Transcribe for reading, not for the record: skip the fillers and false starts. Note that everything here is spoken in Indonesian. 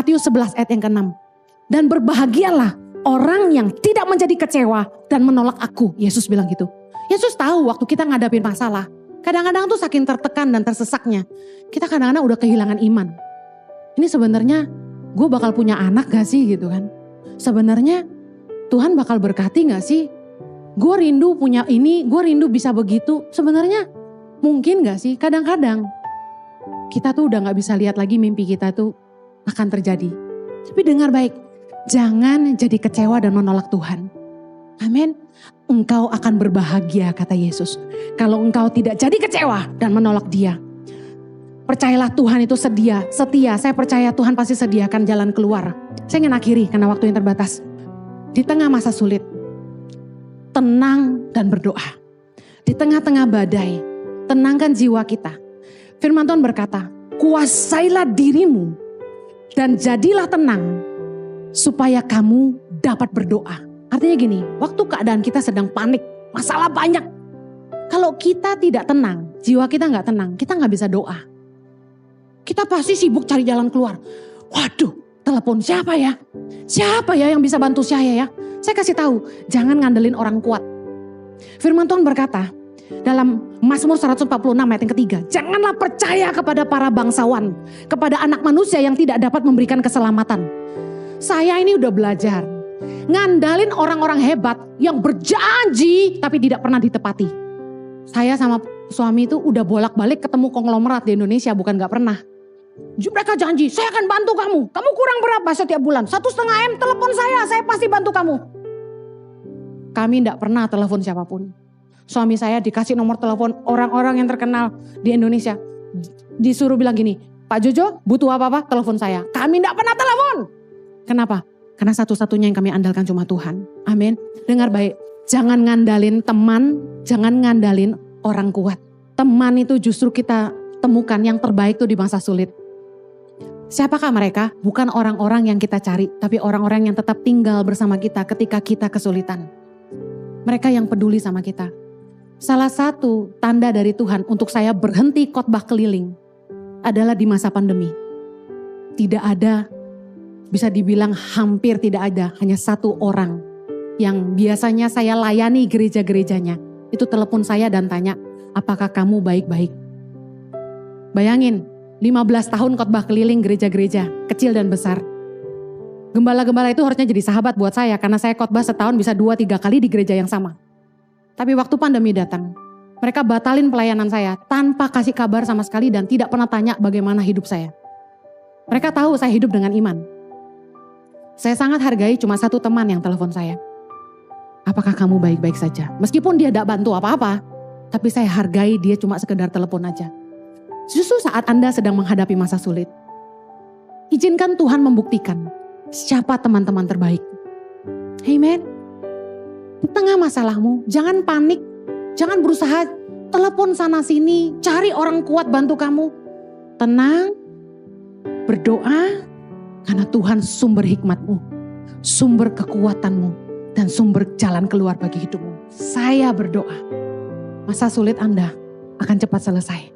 Matius 11 ayat yang ke-6. Dan berbahagialah orang yang tidak menjadi kecewa dan menolak aku. Yesus bilang gitu. Yesus tahu waktu kita ngadapin masalah. Kadang-kadang tuh saking tertekan dan tersesaknya. Kita kadang-kadang udah kehilangan iman. Ini sebenarnya gue bakal punya anak gak sih gitu kan. Sebenarnya Tuhan bakal berkati gak sih. Gue rindu punya ini, gue rindu bisa begitu. Sebenarnya mungkin gak sih? Kadang-kadang kita tuh udah gak bisa lihat lagi mimpi kita tuh akan terjadi. Tapi dengar baik, jangan jadi kecewa dan menolak Tuhan. Amin. Engkau akan berbahagia kata Yesus. Kalau engkau tidak jadi kecewa dan menolak Dia. Percayalah Tuhan itu setia. Saya percaya Tuhan pasti sediakan jalan keluar. Saya ingin akhiri karena waktu yang terbatas. Di tengah masa sulit, tenang dan berdoa. Di tengah-tengah badai, tenangkan jiwa kita. Firman Tuhan berkata, kuasailah dirimu dan jadilah tenang supaya kamu dapat berdoa. Artinya gini, waktu keadaan kita sedang panik, masalah banyak. Kalau kita tidak tenang, jiwa kita gak tenang, kita gak bisa doa. Kita pasti sibuk cari jalan keluar. Waduh, telepon siapa ya? Siapa ya yang bisa bantu saya ya? Saya kasih tahu, jangan ngandelin orang kuat. Firman Tuhan berkata, dalam Mazmur 146 ayat yang ketiga, janganlah percaya kepada para bangsawan, kepada anak manusia yang tidak dapat memberikan keselamatan. Saya ini udah belajar, ngandalin orang-orang hebat yang berjanji tapi tidak pernah ditepati. Saya sama suami itu udah bolak-balik ketemu konglomerat di Indonesia, bukan gak pernah. Mereka janji, saya akan bantu kamu. Kamu kurang berapa setiap bulan? 1,5 M, telepon saya pasti bantu kamu. Kami gak pernah telepon siapapun. Suami saya dikasih nomor telepon orang-orang yang terkenal di Indonesia. Disuruh bilang gini, Pak Jojo butuh apa-apa telepon saya. Kami gak pernah telepon. Kenapa? Karena satu-satunya yang kami andalkan cuma Tuhan. Amin. Dengar baik. Jangan ngandalin teman. Jangan ngandalin orang kuat. Teman itu justru kita temukan yang terbaik tuh di masa sulit. Siapakah mereka? Bukan orang-orang yang kita cari. Tapi orang-orang yang tetap tinggal bersama kita ketika kita kesulitan. Mereka yang peduli sama kita. Salah satu tanda dari Tuhan untuk saya berhenti khotbah keliling adalah di masa pandemi. Tidak ada, bisa dibilang hampir tidak ada, hanya satu orang yang biasanya saya layani gereja-gerejanya. Itu telepon saya dan tanya, apakah kamu baik-baik? Bayangin, 15 tahun khotbah keliling gereja-gereja, kecil dan besar. Gembala-gembala itu harusnya jadi sahabat buat saya, karena saya khotbah setahun bisa 2-3 kali di gereja yang sama. Tapi waktu pandemi datang, mereka batalin pelayanan saya tanpa kasih kabar sama sekali dan tidak pernah tanya bagaimana hidup saya. Mereka tahu saya hidup dengan iman. Saya sangat hargai cuma satu teman yang telepon saya. Apakah kamu baik-baik saja? Meskipun dia tidak bantu apa-apa, tapi saya hargai dia cuma sekedar telepon aja. Justru saat Anda sedang menghadapi masa sulit, izinkan Tuhan membuktikan siapa teman-teman terbaik. Amen. Di tengah masalahmu, jangan panik, jangan berusaha telepon sana sini, cari orang kuat bantu kamu. Tenang, berdoa, karena Tuhan sumber hikmatmu, sumber kekuatanmu, dan sumber jalan keluar bagi hidupmu. Saya berdoa, masa sulit Anda akan cepat selesai.